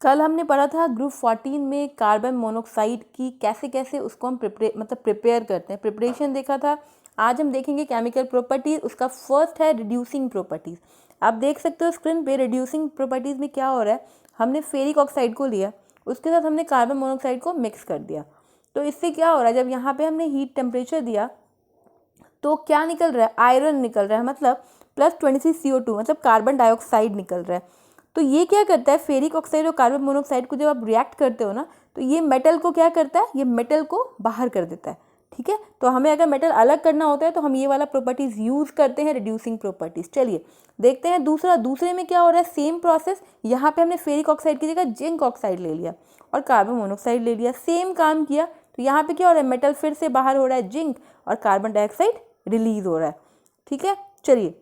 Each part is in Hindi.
कल हमने पढ़ा था ग्रुप 14 में कार्बन मोनोऑक्साइड की कैसे कैसे उसको हम प्रिपेयर करते हैं, प्रिपरेशन देखा था। आज हम देखेंगे केमिकल प्रॉपर्टीज। उसका फर्स्ट है रिड्यूसिंग प्रॉपर्टीज। आप देख सकते हो स्क्रीन पे रिड्यूसिंग प्रॉपर्टीज में क्या हो रहा है। हमने फेरिक ऑक्साइड को लिया, उसके साथ हमने कार्बन मोनोऑक्साइड को मिक्स कर दिया। तो इससे क्या हो रहा है, जब यहाँ पे हमने हीट टेम्परेचर दिया तो क्या निकल रहा है, आयरन निकल रहा है, मतलब +23 CO2 मतलब कार्बन डाइऑक्साइड निकल रहा है। तो ये क्या करता है, फेरिक ऑक्साइड और कार्बन मोनोऑक्साइड को जब आप रिएक्ट करते हो ना, तो ये मेटल को क्या करता है, ये मेटल को बाहर कर देता है। ठीक है, तो हमें अगर मेटल अलग करना होता है तो हम ये वाला प्रॉपर्टीज यूज करते हैं, रिड्यूसिंग प्रॉपर्टीज। चलिए देखते हैं दूसरे में क्या हो रहा है, सेम प्रोसेस। यहाँ पे हमने फेरिक ऑक्साइड की जगह जिंक ऑक्साइड ले लिया और कार्बन मोनोऑक्साइड ले लिया, सेम काम किया। तो यहाँ पे क्या हो रहा है, मेटल फिर से बाहर हो रहा है जिंक और कार्बन डाइऑक्साइड रिलीज हो रहा है। ठीक है, चलिए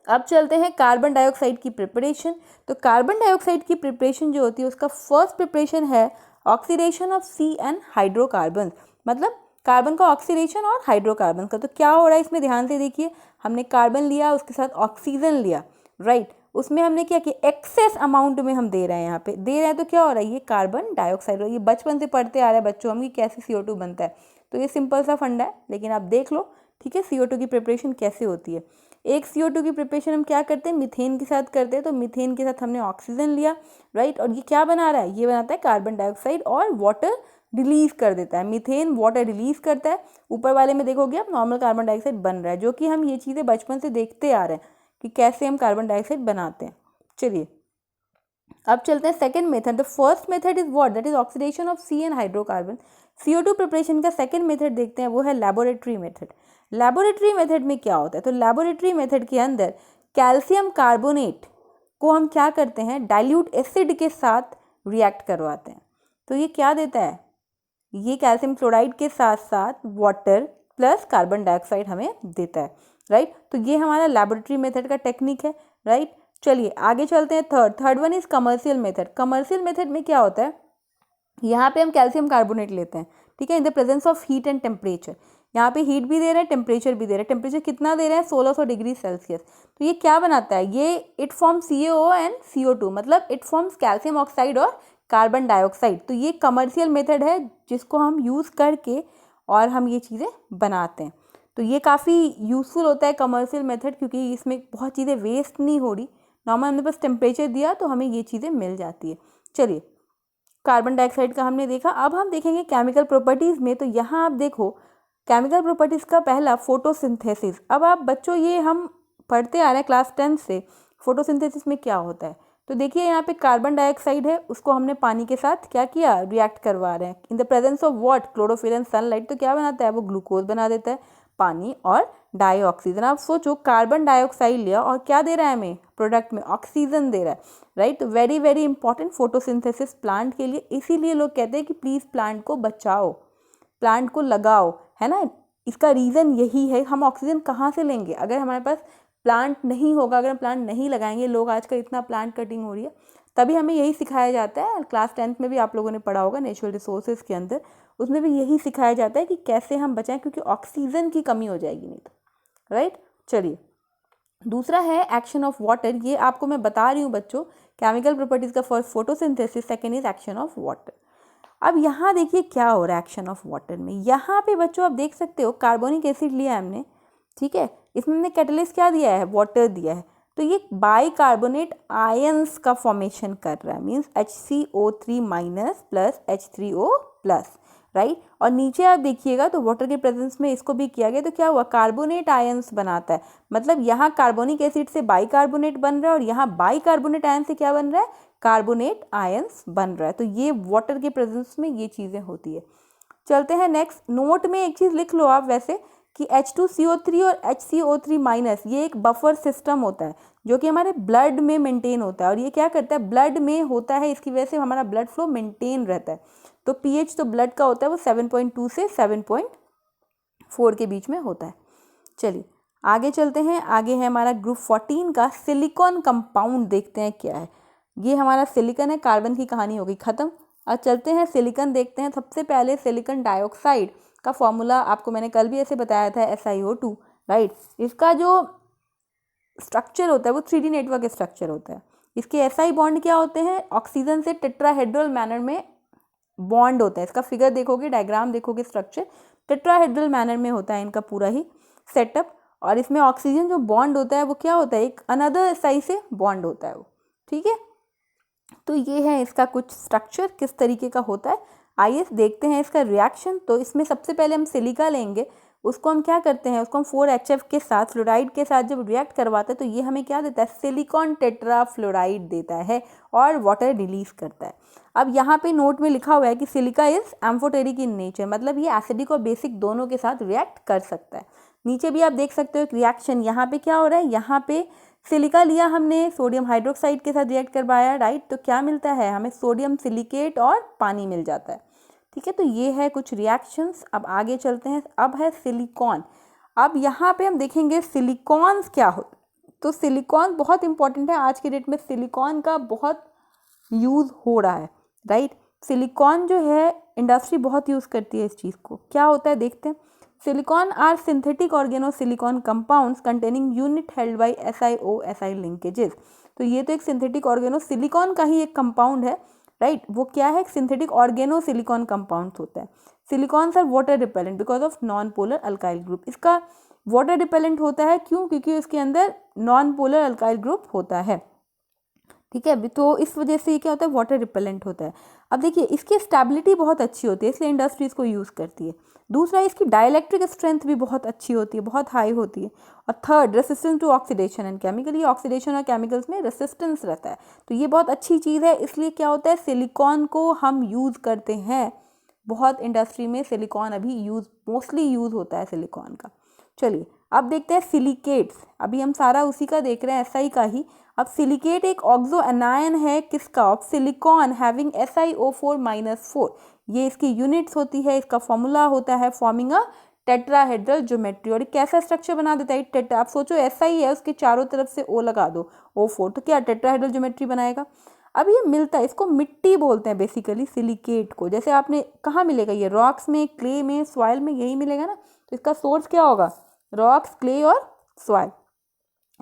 अब चलते हैं कार्बन डाइऑक्साइड की प्रिपरेशन। तो कार्बन डाइऑक्साइड की प्रिपरेशन जो होती है उसका फर्स्ट प्रिपरेशन है ऑक्सीडेशन ऑफ CN हाइड्रोकार्बन, मतलब कार्बन का ऑक्सीडेशन और हाइड्रोकार्बन का। तो क्या हो रहा है इसमें, ध्यान से देखिए। हमने कार्बन लिया, उसके साथ ऑक्सीजन लिया, राइट। उसमें हमने क्या किया, एक्सेस अमाउंट में हम दे रहे हैं, यहाँ पे दे रहे हैं तो क्या हो रहा है, ये कार्बन डाइऑक्साइड। ये बचपन से पढ़ते आ रहे हैं बच्चों हम कि कैसे CO2 बनता है। तो ये सिंपल सा फंडा है, लेकिन आप देख लो। ठीक है, CO2 की प्रिपरेशन कैसे होती है। एक CO2 की प्रिपरेशन हम क्या करते हैं, मीथेन के साथ करते हैं। तो मीथेन के साथ हमने ऑक्सीजन लिया, राइट, और ये क्या बना रहा है, ये बनाता है कार्बन डाइऑक्साइड और वाटर रिलीज कर देता है। मीथेन वाटर रिलीज करता है। ऊपर वाले में देखोगे आप नॉर्मल कार्बन डाइऑक्साइड बन रहा है, जो कि हम ये चीज़ें बचपन से देखते आ रहे हैं कि कैसे हम कार्बन डाइऑक्साइड बनाते हैं। चलिए अब चलते हैं second method. The first method is what, that is oxidation of CN hydrocarbon. CO2 preparation का सेकंड मेथड देखते हैं, वो है लेबोरेटरी मेथड। लेबोरेटरी मेथड में क्या होता है, तो लेबोरेटरी मेथड के अंदर कैल्शियम कार्बोनेट को हम क्या करते हैं, डाइल्यूट एसिड के साथ रिएक्ट करवाते हैं। तो ये क्या देता है, ये कैल्शियम क्लोराइड के साथ साथ वाटर प्लस कार्बन डाइऑक्साइड हमें देता है, राइट। तो ये हमारा लेबोरेटरी मेथड का टेक्निक है, राइट। चलिए आगे चलते हैं। Third one is commercial method. Commercial method में क्या होता है, यहाँ पे हम कैल्शियम कार्बोनेट लेते हैं, ठीक है, in the presence of heat and temperature. यहाँ पे हीट भी दे रहे हैं, टेम्परेचर भी दे रहे हैं। टेम्परेचर कितना दे रहे हैं, 1600 डिग्री सेल्सियस। तो ये क्या बनाता है, ये it forms CaO and CO2, मतलब इट फॉर्म्स कैल्शियम ऑक्साइड और कार्बन डाइऑक्साइड। तो ये कमर्शियल मेथड है जिसको हम यूज़ करके और हम ये चीज़ें बनाते हैं। तो ये काफ़ी यूज़फुल होता है कमर्शियल मेथड, क्योंकि इसमें बहुत चीज़ें वेस्ट नहीं हो रही। नॉर्मल हमने बस टेम्परेचर दिया तो हमें ये चीज़ें मिल जाती है। चलिए कार्बन डाइऑक्साइड का हमने देखा, अब हम देखेंगे केमिकल प्रॉपर्टीज़ में। तो यहाँ आप देखो केमिकल प्रॉपर्टीज़ का पहला फोटोसिंथेसिस। अब आप बच्चों ये हम पढ़ते आ रहे हैं क्लास 10 से, फोटोसिंथेसिस में क्या होता है। तो देखिए यहाँ पे कार्बन डाइऑक्साइड है, उसको हमने पानी के साथ क्या किया, रिएक्ट करवा रहे हैं in the presence of what, chlorophyll and sunlight. तो क्या बनाता है, वो ग्लूकोज बना देता है, पानी और डाइऑक्सीजन। आप सोचो कार्बन डाइऑक्साइड लिया और क्या दे रहा है हमें, प्रोडक्ट में ऑक्सीजन दे रहा है, राइट। तो very very important photosynthesis plant के लिए। इसीलिए लोग कहते हैं कि प्लीज़ प्लांट को बचाओ, प्लांट को लगाओ, है ना। इसका रीज़न यही है। हम ऑक्सीजन कहाँ से लेंगे अगर हमारे पास प्लांट नहीं होगा, अगर हम प्लांट नहीं लगाएंगे। लोग आजकल इतना प्लांट कटिंग हो रही है, तभी हमें यही सिखाया जाता है। क्लास 10th में भी आप लोगों ने पढ़ा होगा नेचुरल रिसोर्सेज के अंदर, उसमें भी यही सिखाया जाता है कि कैसे हम बचाएं, क्योंकि ऑक्सीजन की कमी हो जाएगी नहीं तो, राइट। चलिए दूसरा है एक्शन ऑफ वाटर। ये आपको मैं बता रही हूँ बच्चों, केमिकल प्रॉपर्टीज का first photosynthesis, second is action of water. अब यहाँ देखिए क्या हो रहा है एक्शन ऑफ वाटर में। यहाँ पे बच्चों आप देख सकते हो कार्बोनिक एसिड लिया है हमने, ठीक है, इसमें हमने कैटलिस्ट क्या दिया है, वाटर दिया है। तो ये बाइकार्बोनेट आयंस का फॉर्मेशन कर रहा है, means HCO3 minus plus H3O plus, right. और नीचे आप देखिएगा तो वाटर के प्रेजेंस में इसको भी किया गया, तो क्या हुआ, कार्बोनेट आयंस बनाता है। मतलब यहाँ कार्बोनिक एसिड से बाइकार्बोनेट बन रहा है और यहाँ बाइकार्बोनेट आयन से क्या बन रहा है, कार्बोनेट आयंस बन रहा है। तो ये वाटर के प्रेजेंस में ये चीज़ें होती है। चलते हैं नेक्स्ट। नोट में एक चीज़ लिख लो आप वैसे कि H2CO3 और HCO3 माइनस ये एक बफर सिस्टम होता है जो कि हमारे ब्लड में मेंटेन होता है। और ये क्या करता है, ब्लड में होता है, इसकी वजह से हमारा ब्लड फ्लो मेंटेन रहता है। तो pH तो ब्लड का होता है वो 7.2 से 7.4 के बीच में होता है। चलिए आगे चलते हैं। आगे है हमारा ग्रुप 14 का सिलिकॉन कंपाउंड, देखते हैं क्या है। ये हमारा सिलिकॉन है, कार्बन की कहानी हो गई ख़त्म। अब चलते हैं सिलिकॉन देखते हैं। सबसे पहले सिलिकॉन डाइऑक्साइड का फॉर्मूला आपको मैंने कल भी ऐसे बताया था, SiO2, राइट। इसका जो स्ट्रक्चर होता है वो 3D नेटवर्क स्ट्रक्चर होता है। इसके एसआई बॉन्ड क्या होते हैं, ऑक्सीजन से टेट्राहेड्रल मैनर में बॉन्ड होता है। इसका फिगर देखोगे, डायग्राम देखोगे, स्ट्रक्चर टेट्राहेड्रल मैनर में होता है इनका पूरा ही सेटअप। और इसमें ऑक्सीजन जो बॉन्ड होता है वो क्या होता है, एक अनदर एसआई से बॉन्ड होता है वो, ठीक है। तो ये है इसका कुछ स्ट्रक्चर किस तरीके का होता है। आइए देखते हैं इसका रिएक्शन। तो इसमें सबसे पहले हम सिलिका लेंगे, उसको हम क्या करते हैं, उसको हम 4HF के साथ फ्लोराइड के साथ जब रिएक्ट करवाते हैं तो ये हमें क्या देता है, सिलिकॉन टेट्राफ्लोराइड देता है और वाटर रिलीज करता है। अब यहाँ पे नोट में लिखा हुआ है कि silica is amphoteric in nature, मतलब ये एसिडिक और बेसिक दोनों के साथ रिएक्ट कर सकता है। नीचे भी आप देख सकते हो एक रिएक्शन, यहाँ पे क्या हो रहा है, यहाँ पे सिलिका लिया हमने, सोडियम हाइड्रोक्साइड के साथ रिएक्ट करवाया, राइट। तो क्या मिलता है हमें, सोडियम सिलिकेट और पानी मिल जाता है, ठीक है। तो ये है कुछ रिएक्शंस। अब आगे चलते हैं। अब है सिलिकॉन। अब यहाँ पे हम देखेंगे सिलिकॉन्स क्या हो। तो सिलिकॉन बहुत इंपॉर्टेंट है, आज की डेट में सिलिकॉन का बहुत यूज़ हो रहा है, राइट। सिलिकॉन जो है इंडस्ट्री बहुत यूज़ करती है इस चीज़ को। क्या होता है देखते हैं। Silicone are synthetic organo silicon compounds containing unit held by SiO-Si linkages. तो ये तो एक सिंथेटिक ऑर्गेनो सिलिकॉन का ही एक कंपाउंड है, राइट। वो क्या है, सिंथेटिक ऑर्गेनो सिलिकॉन कंपाउंड होता है। Silicones are water repellent because of non polar alkyl group. इसका वाटर रिपेलेंट होता है क्यों, क्योंकि उसके अंदर नॉन पोलर अल्काइल ग्रुप होता है, ठीक है। तो इस वजह से ये क्या होता है, वाटर रिपेलेंट होता है। अब देखिए इसकी स्टेबिलिटी बहुत अच्छी होती है, इसलिए इंडस्ट्री इसको यूज़ करती है। दूसरा, इसकी डाइलेक्ट्रिक स्ट्रेंथ भी बहुत अच्छी होती है, बहुत हाई होती है। और third, resistance to oxidation and chemical, ये ऑक्सीडेशन और केमिकल्स में रेसिस्टेंस रहता है। तो ये बहुत अच्छी चीज़ है, इसलिए क्या होता है, सिलिकॉन को हम यूज़ करते हैं बहुत इंडस्ट्री में। सिलिकॉन अभी मोस्टली यूज़ होता है सिलिकॉन का। चलिए अब देखते हैं सिलिकेट्स। अभी हम सारा उसी का देख रहे हैं, SI का ही। अब सिलिकेट एक ऑक्सो एनायन है किसका, ऑफ सिलिकॉन हैविंग SiO4-4। ये इसकी यूनिट्स होती है, इसका फॉर्मूला होता है फॉर्मिंग अ टेट्राहेड्रल ज्योमेट्री। और कैसा स्ट्रक्चर बना देता है टेट्रा। आप सोचो SI है, उसके चारों तरफ से O लगा दो, O4, तो क्या टेट्राहेड्रल ज्योमेट्री बनाएगा। अब ये मिलता है, इसको मिट्टी बोलते हैं बेसिकली सिलिकेट को। जैसे आपने कहाँ मिलेगा, ये रॉक्स में, क्ले में, सॉइल में, यही मिलेगा ना। तो इसका सोर्स क्या होगा, रॉक्स, क्ले और सॉइल।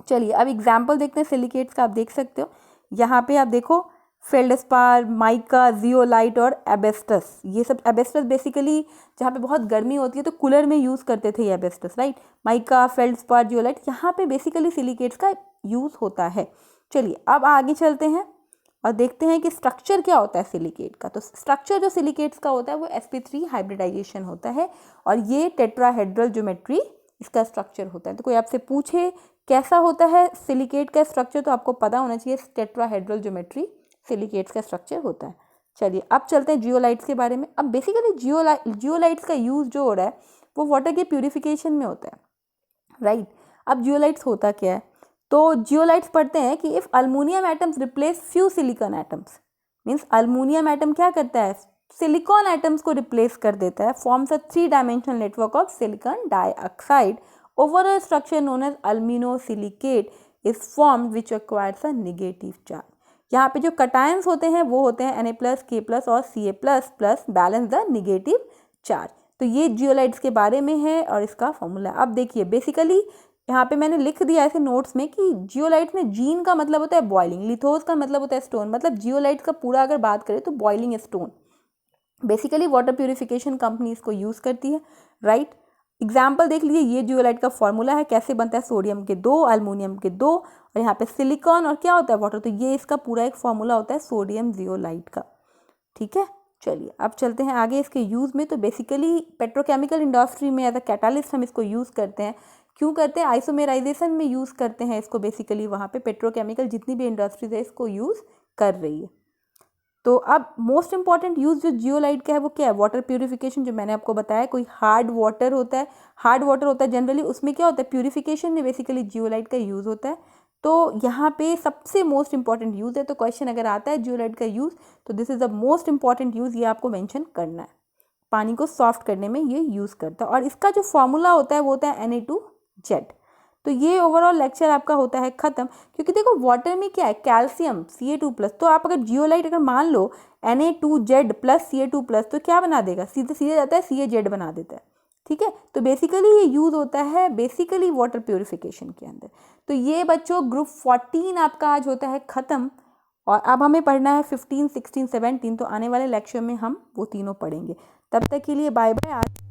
चलिए अब एग्जाम्पल देखते हैं सिलिकेट्स का। आप देख सकते हो यहाँ पे, आप देखो फेल्डस्पार, माइका, जियोलाइट और एबेस्टस। ये सब एबेस्टस बेसिकली जहाँ पे बहुत गर्मी होती है तो कूलर में यूज़ करते थे ये asbestos, right. Mica, feldspar, zeolite, यहाँ पे बेसिकली सिलिकेट्स का यूज़ होता है। चलिए अब आगे चलते हैं और देखते हैं कि स्ट्रक्चर क्या होता है सिलिकेट का। तो स्ट्रक्चर जो सिलिकेट्स का होता है वो sp3 हाइब्रिडाइजेशन होता है और ये टेट्राहेड्रल ज्योमेट्री इसका स्ट्रक्चर होता है। तो कोई आपसे पूछे कैसा होता है सिलिकेट का स्ट्रक्चर, तो आपको पता होना चाहिए टेट्राहेड्रल ज्योमेट्री सिलिकेट्स का स्ट्रक्चर होता है। चलिए अब चलते हैं जियोलाइट्स के बारे में। अब बेसिकली जियोलाइट्स का यूज़ जो हो रहा है वो वाटर के प्यूरिफिकेशन में होता है, राइट। अब जियोलाइट्स होता क्या है, तो जियोलाइट्स पढ़ते हैं कि if aluminium atoms replace few silicon atoms, means aluminium atom क्या करता है, सिलिकॉन एटम्स को रिप्लेस कर देता है, forms a 3 dimensional network of silicon dioxide over a structure known as aluminosilicate is formed which acquires a negative charge. यहाँ पे जो कटायंस होते हैं वो होते हैं Na+, K+ और Ca++ balance the negative charge. तो ये जियोलाइट्स के बारे में है और इसका फॉर्मूला। अब देखिए बेसिकली यहाँ पे मैंने लिख दिया ऐसे नोट्स में कि जियोलाइट में जीन का मतलब होता है बॉइलिंग, लिथोस का मतलब होता है स्टोन, मतलब जियोलाइट का पूरा अगर बात करें तो boiling stone. Basically water purification company इसको यूज़ करती है, राइट। एग्जाम्पल देख लीजिए, ये जियोलाइट का फॉर्मूला है, कैसे बनता है, सोडियम के 2, अल्मोनियम के 2 और यहाँ पे सिलिकॉन और क्या होता है वाटर। तो ये इसका पूरा एक फॉर्मूला होता है सोडियम जियोलाइट का, ठीक है। चलिए अब चलते हैं आगे इसके यूज़ में। तो बेसिकली पेट्रोकेमिकल इंडस्ट्री में एज अ कैटालिस्ट हम इसको यूज़ करते हैं। क्यों करते हैं, आइसोमेराइजेशन में यूज़ करते हैं इसको। बेसिकली वहाँ पे पेट्रोकेमिकल जितनी भी इंडस्ट्रीज है इसको यूज़ कर रही है। तो अब मोस्ट इंपॉर्टेंट यूज़ जो जियोलाइट का है वो क्या है, वाटर प्यूरिफिकेशन। जो मैंने आपको बताया, कोई हार्ड वाटर होता है जनरली, उसमें क्या होता है प्यूरिफिकेशन में बेसिकली जियोलाइट का यूज़ होता है। तो यहाँ पे सबसे मोस्ट इंपॉर्टेंट यूज़ है। तो क्वेश्चन अगर आता है जियोलाइट का यूज़, तो this is the most important use, ये आपको मेंशन करना है। पानी को सॉफ्ट करने में ये यूज़ करता है और इसका जो फॉर्मूला होता है वो होता है Na2Z। तो ये ओवरऑल लेक्चर आपका होता है ख़त्म। क्योंकि देखो वाटर में क्या है, कैल्शियम Ca2+, तो आप अगर जियोलाइट अगर मान लो Na2Z+ Ca2+, तो क्या बना देगा, सीधे सीधे जाता है Ca Z बना देता है, ठीक है। तो बेसिकली ये यूज़ होता है बेसिकली वाटर प्योरिफिकेशन के अंदर। तो ये बच्चों ग्रुप 14 आपका आज होता है ख़त्म, और अब हमें पढ़ना है 15, 16, 17। तो आने वाले लेक्चर में हम वो तीनों पढ़ेंगे। तब तक के लिए बाय बाय। आज